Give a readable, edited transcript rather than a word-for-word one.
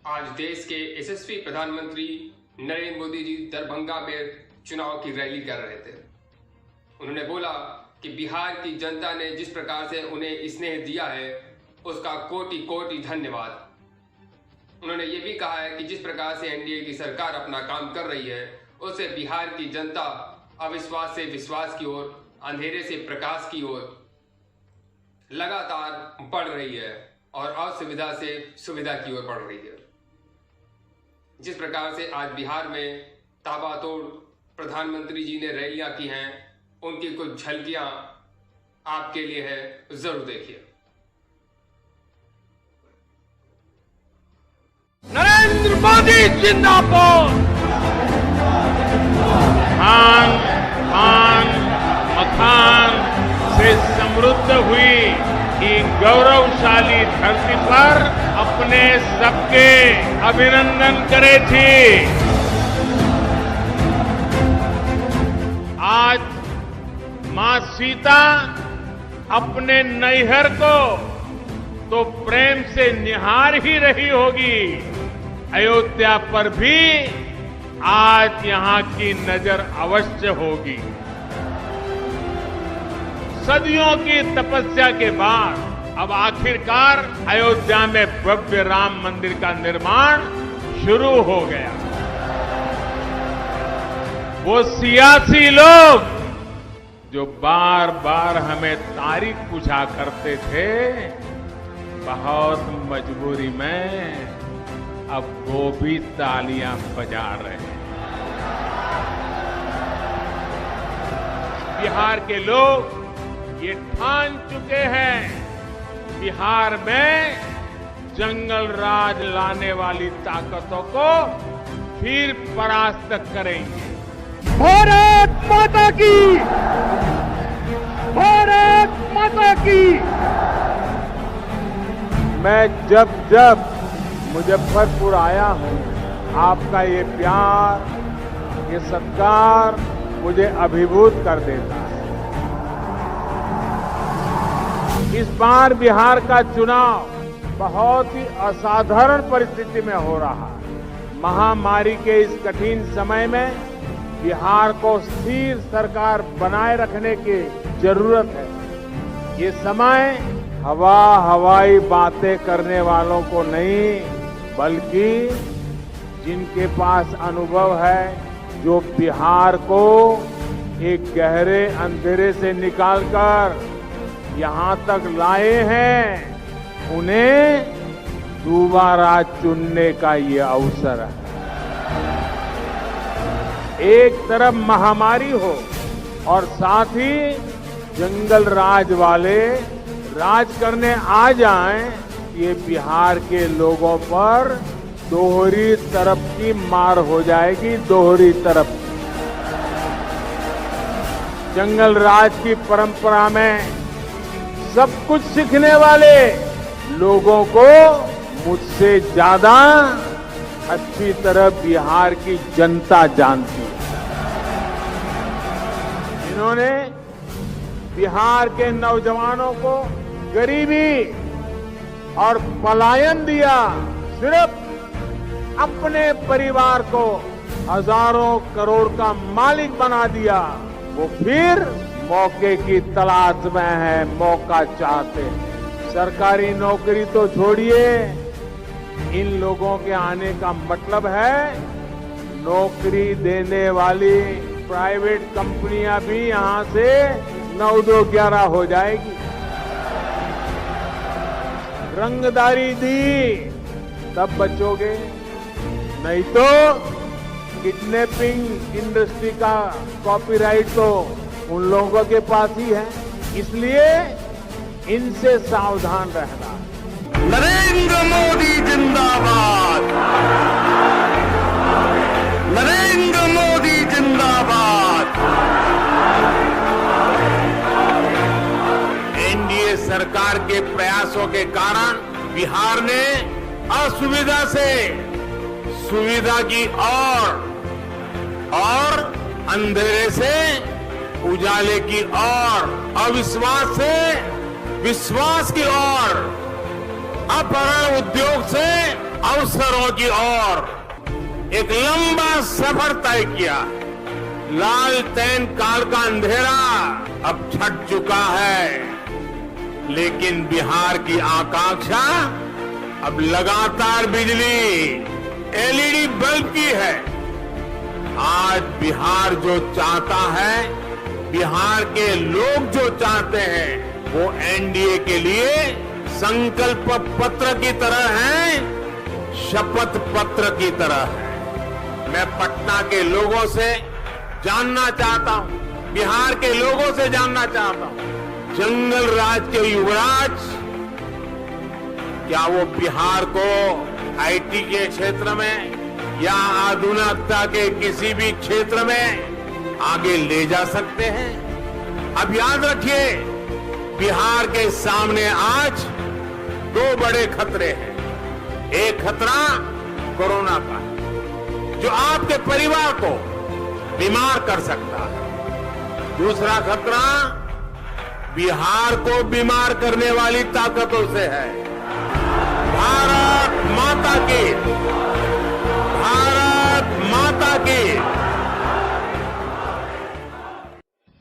आज देश के यशस्वी प्रधानमंत्री नरेंद्र मोदी जी दरभंगा में चुनाव की रैली कर रहे थे। उन्होंने बोला कि बिहार की जनता ने जिस प्रकार से उन्हें स्नेह दिया है उसका कोटि कोटि धन्यवाद। उन्होंने ये भी कहा है कि जिस प्रकार से एनडीए की सरकार अपना काम कर रही है उससे बिहार की जनता अविश्वास से विश्वास की ओर, अंधेरे से प्रकाश की ओर लगातार बढ़ रही है और असुविधा से सुविधा की ओर बढ़ रही है। जिस प्रकार से आज बिहार में ताबड़तोड़ प्रधानमंत्री जी ने रैलियां की हैं, उनकी कुछ झलकियां आपके लिए है, जरूर देखिए। नरेंद्र मोदी जिंदाबाद। खान पान मखान से समृद्ध हुई कि गौरवशाली धरती पर अपने सबके अभिनंदन करे थी। आज मां सीता अपने नैहर को तो प्रेम से निहार ही रही होगी, अयोध्या पर भी आज यहां की नजर अवश्य होगी। सदियों की तपस्या के बाद अब आखिरकार अयोध्या में भव्य राम मंदिर का निर्माण शुरू हो गया। वो सियासी लोग जो बार बार हमें तारीख पूछा करते थे, बहुत मजबूरी में अब वो भी तालियां बजा रहे हैं। बिहार के लोग ये ठान चुके हैं, बिहार में जंगल राज लाने वाली ताकतों को फिर परास्त करेंगे। भारत माता की, भारत माता की। मैं जब जब मुजफ्फरपुर आया हूं, आपका ये प्यार, ये सत्कार मुझे अभिभूत कर देता है। इस बार बिहार का चुनाव बहुत ही असाधारण परिस्थिति में हो रहा है। महामारी के इस कठिन समय में बिहार को स्थिर सरकार बनाए रखने की जरूरत है। ये समय हवाई बातें करने वालों को नहीं, बल्कि जिनके पास अनुभव है, जो बिहार को एक गहरे अंधेरे से निकालकर यहां तक लाए हैं, उन्हें दोबारा चुनने का ये अवसर है। एक तरफ महामारी हो और साथ ही जंगल राज वाले राज करने आ जाएं, ये बिहार के लोगों पर दोहरी तरफ की मार हो जाएगी, दोहरी तरफ। जंगल राज की परंपरा में सब कुछ सीखने वाले लोगों को मुझसे ज्यादा अच्छी तरह बिहार की जनता जानती है। इन्होंने बिहार के नौजवानों को गरीबी और पलायन दिया, सिर्फ अपने परिवार को हजारों करोड़ का मालिक बना दिया। वो फिर मौके की तलाश में है, मौका चाहते हैं। सरकारी नौकरी तो छोड़िए, इन लोगों के आने का मतलब है नौकरी देने वाली प्राइवेट कंपनियां भी यहां से 9-2-11 हो जाएगी। रंगदारी दी तब बचोगे, नहीं तो किडनैपिंग इंडस्ट्री का कॉपीराइट तो उन लोगों के पास ही है, इसलिए इनसे सावधान रहना। नरेंद्र मोदी जिंदाबाद, नरेंद्र मोदी जिंदाबाद। एनडीए सरकार के प्रयासों के कारण बिहार ने असुविधा से सुविधा की और अंधेरे से उजाले की ओर, अविश्वास से विश्वास की ओर, अपहरण उद्योग से अवसरों की ओर एक लंबा सफर तय किया। लालटेन काल का अंधेरा अब छट चुका है, लेकिन बिहार की आकांक्षा अब लगातार बिजली, एलईडी बल्ब की है। आज बिहार जो चाहता है, बिहार के लोग जो चाहते हैं, वो एनडीए के लिए संकल्प पत्र की तरह है, शपथ पत्र की तरह है। मैं पटना के लोगों से जानना चाहता हूं, बिहार के लोगों से जानना चाहता हूं, जंगल राज के युवराज क्या वो बिहार को आईटी के क्षेत्र में या आधुनिकता के किसी भी क्षेत्र में आगे ले जा सकते हैं? अब याद रखिए, बिहार के सामने आज दो बड़े खतरे हैं। एक खतरा कोरोना का है, जो आपके परिवार को बीमार कर सकता है। दूसरा खतरा बिहार को बीमार करने वाली ताकतों से है। भारत माता की